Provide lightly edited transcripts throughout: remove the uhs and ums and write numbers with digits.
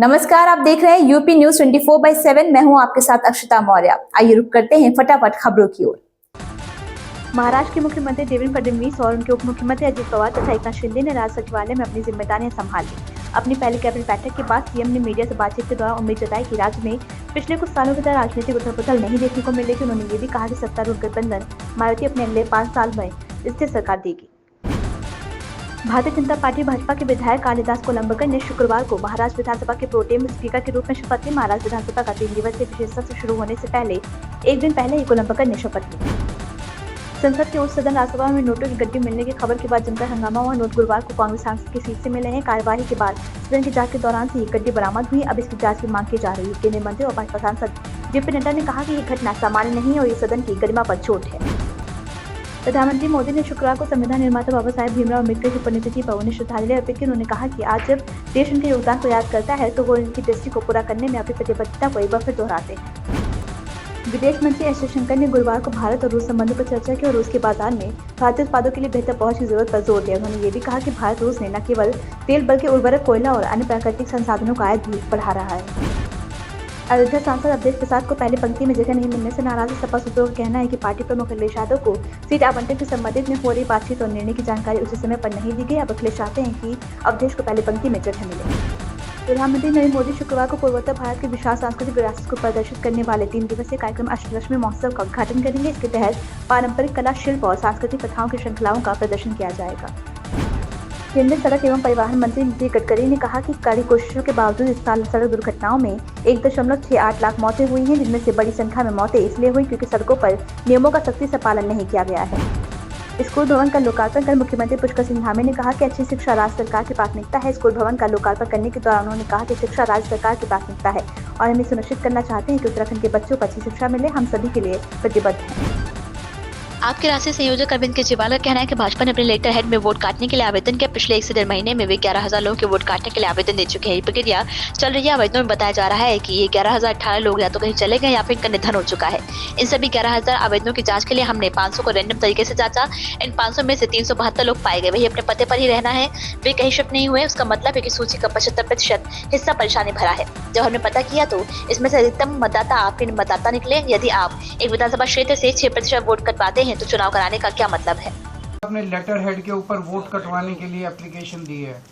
नमस्कार, आप देख रहे हैं यूपी न्यूज 24/7। मैं हूं आपके साथ अक्षता मौर्य। आइए रुक करते हैं फटाफट खबरों की ओर। महाराष्ट्र के मुख्यमंत्री देवेंद्र फडणवीस और उनके उप मुख्यमंत्री अजित पवार तथा एकनाथ शिंदे ने राज्य सचिवालय में अपनी जिम्मेदारियां संभाल ली। अपनी पहली कैबिनेट बैठक के बाद सीएम ने मीडिया से बातचीत के दौरान उम्मीद जताई कि राज्य में पिछले कुछ सालों की तरह राजनीतिक उथल-पुथल नहीं देखने को मिलेगी। उन्होंने ये भी कहा कि सत्तारूढ़ गठबंधन मायावती अपने अगले 5 साल में स्थिर सरकार देगी। भारतीय जनता पार्टी भाजपा के विधायक कालिदास कोलंबकर ने शुक्रवार को महाराष्ट्र विधानसभा के प्रोटेम स्पीकर के रूप में शपथ ली। महाराष्ट्र विधानसभा का 3 दिवसीय विशेष सत्र शुरू होने से पहले एक दिन पहले ही कोलंबकर ने शपथ ली। संसद के उच्च सदन राज्यसभा में नोटों की गड्डी मिलने की खबर के बाद जमकर हंगामा हुआ। नोट गुरुवार को कांग्रेस सांसद की सीट से मिले हैं। कार्यवाही के बाद सदन की जांच के दौरान से ये गड्डी बरामद हुई। अब इसकी जांच की मांग की जा रही है। केंद्रीय मंत्री और भाजपा सांसद जेपी नड्डा ने कहा कि ये घटना सामान्य नहीं है और ये सदन की गरिमा पर चोट है। प्रधानमंत्री मोदी ने शुक्रवार को संविधान निर्माता बाबा साहेब भीमराव अम्बेडकर की पुण्यतिथि पर उन्हें श्रद्धांजलि अर्पित की। उन्होंने कहा कि आज जब देश उनके योगदान को याद करता है तो वो उनकी दृष्टि को पूरा करने में अपनी प्रतिबद्धता को एक बार फिर दोहराते हैं। विदेश मंत्री एस जयशंकर ने गुरुवार को भारत और रूस संबंधों पर चर्चा की और रूस के बाजार में भारतीय उत्पादों के लिए बेहतर पहुंच की जरूरत पर जोर दिया। उन्होंने ये भी कहा कि भारत रूस ने न केवल तेल बल्कि उर्वरक, कोयला और अन्य प्राकृतिक संसाधनों का आयात भी बढ़ा रहा है। अयोध्या सांसद अवधेश प्रसाद को पहली पंक्ति में जगह नहीं मिलने से नाराज सपा सूत्रों का कहना है कि पार्टी प्रमुख अखिलेश यादव को सीट आवंटन के संबंधित में हो रही बातचीत और निर्णय की जानकारी उसी समय पर नहीं दी गई। अब अखिलेश चाहते हैं कि अवधेश को पहली पंक्ति में जगह मिले। प्रधानमंत्री नरेंद्र मोदी शुक्रवार को पूर्वोत्तर भारत के विशाल सांस्कृतिक विरासत को प्रदर्शित करने वाले 3 दिवसीय कार्यक्रम अष्टलक्ष्मी महोत्सव का उद्घाटन करेंगे। इसके तहत पारंपरिक कला, शिल्प और सांस्कृतिक प्रथाओं की श्रृंखलाओं का प्रदर्शन किया जाएगा। केंद्रीय सड़क एवं परिवहन मंत्री नितिन गडकरी ने कहा कि कड़ी कोशिशों के बावजूद इस साल सड़क दुर्घटनाओं में 1.68 लाख मौतें हुई हैं, जिनमें से बड़ी संख्या में मौतें इसलिए हुई क्योंकि सड़कों पर नियमों का सख्ती से पालन नहीं किया गया है। स्कूल भवन का लोकार्पण कर मुख्यमंत्री पुष्कर सिंह धामी ने कहा कि अच्छी शिक्षा राज्य सरकार की प्राथमिकता है। स्कूल भवन का लोकार्पण करने के दौरान उन्होंने कहा कि शिक्षा राज्य सरकार की प्राथमिकता है और हम ये सुनिश्चित करना चाहते हैं कि उत्तराखंड के बच्चों को अच्छी शिक्षा मिले। हम सभी के लिए प्रतिबद्ध हैं। आपके राष्ट्रीय संयोजक अरविंद केजरीवाल का कहना है कि भाजपा ने अपने लेटर हेड में वोट काटने के लिए आवेदन किया। पिछले 1 से 1.5 महीने में वे 11,000 लोगों के वोट काटने के लिए आवेदन दे चुके हैं। ये प्रक्रिया चल रही है। आवेदनों में बताया जा रहा है कि ये 11,018 लोग या तो कहीं चले गए या फिर इनका निधन हो चुका है। इन सभी 11,000 आवेदनों की जांच के लिए हमने 500 को रैंडम तरीके से जांचा। इन 500 में से 372 लोग पाए गए वही अपने पते पर ही रहना है, वे कहीं शिफ्ट नहीं हुए। उसका मतलब है कि सूची का 75% हिस्सा परेशानी भरा है। जब हमने पता किया तो इसमें से अधिकतम मतदाता आपके मतदाता निकले। यदि आप एक विधानसभा क्षेत्र से 6% वोट कटवाते हैं तो चुनाव कराने का क्या मतलब है? अपने लेटर हेड के ऊपर वोट कटवाने के लिए एप्लीकेशन दी है।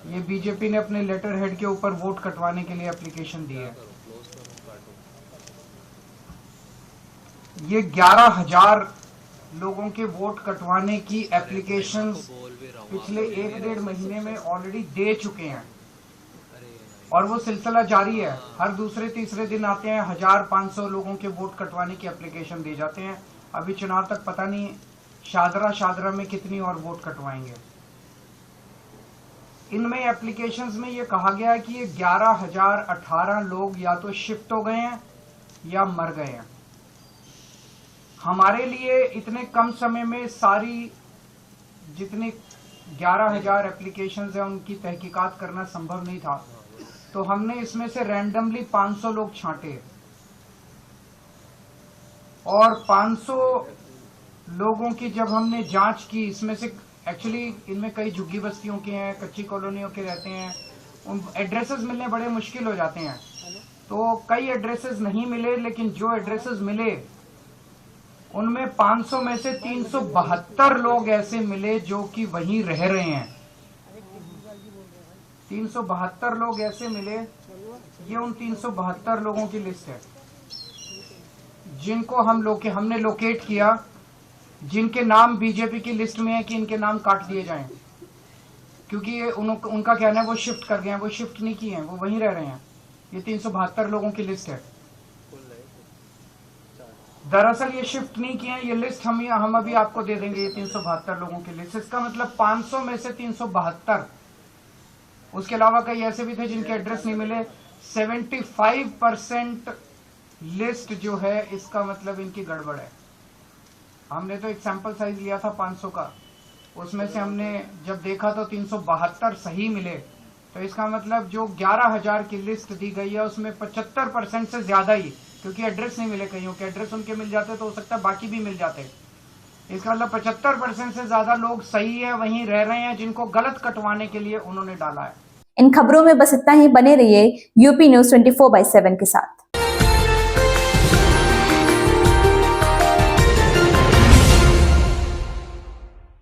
ये बीजेपी ने अपने लेटर हेड के ऊपर वोट कटवाने के लिए एप्लीकेशन दी है। ये 11,000 लोगों के वोट कटवाने की एप्लीकेशन पिछले 1-1.5 महीने में ऑलरेडी दे चुके हैं और वो सिलसिला जारी है। हर दूसरे तीसरे दिन आते हैं 1,500 लोगों के वोट कटवाने की एप्लीकेशन दे जाते हैं। अभी चुनाव तक पता नहीं शादरा में कितनी और वोट कटवाएंगे। इनमें एप्लीकेशंस में ये कहा गया है कि ये 11,018 लोग या तो शिफ्ट हो गए हैं या मर गए हैं। हमारे लिए इतने कम समय में सारी जितनी 11,000 एप्लीकेशंस हैं उनकी तहकीकात करना संभव नहीं था, तो हमने इसमें से रैंडमली 500 लोग छांटे और 500 लोगों की जब हमने जांच की, इसमें से एक्चुअली इनमें कई झुग्गी बस्तियों के हैं, कच्ची कॉलोनियों के रहते हैं, उन एड्रेसेस मिलने बड़े मुश्किल हो जाते हैं। तो कई एड्रेसेस नहीं मिले, लेकिन जो एड्रेसेस मिले उनमें 500 में से 372 लोग ऐसे मिले जो कि वहीं रह रहे हैं। 372 लोग ऐसे मिले। ये उन 372 लोगों की लिस्ट है जिनको हमने लोकेट किया, जिनके नाम बीजेपी की लिस्ट में है कि इनके नाम काट दिए जाएं, क्योंकि ये उनका कहना है वो शिफ्ट कर गए हैं। वो शिफ्ट नहीं किए हैं, वो वहीं रह रहे हैं। ये 372 लोगों की लिस्ट है। दरअसल ये शिफ्ट नहीं किए हैं। ये लिस्ट हम अभी आपको दे देंगे, ये 372 लोगों की लिस्ट। इसका मतलब 500 में से 372। उसके अलावा कई ऐसे भी थे जिनके एड्रेस नहीं मिले। 75% लिस्ट जो है, इसका मतलब इनकी गड़बड़ है। हमने तो एक सैंपल साइज लिया था 500 का, उसमें से हमने जब देखा तो 372 सही मिले। तो इसका मतलब जो 11,000 की लिस्ट दी गई है उसमें 75% से ज्यादा ही, क्योंकि एड्रेस नहीं मिले, कईयों के एड्रेस उनके मिल जाते तो हो सकता है बाकी भी मिल जाते। इसका मतलब 75% से ज्यादा लोग सही है, वहीं रह रहे हैं, जिनको गलत कटवाने के लिए उन्होंने डाला है। इन खबरों में बस इतना ही। बने रहिए यूपी न्यूज 24/7 के साथ।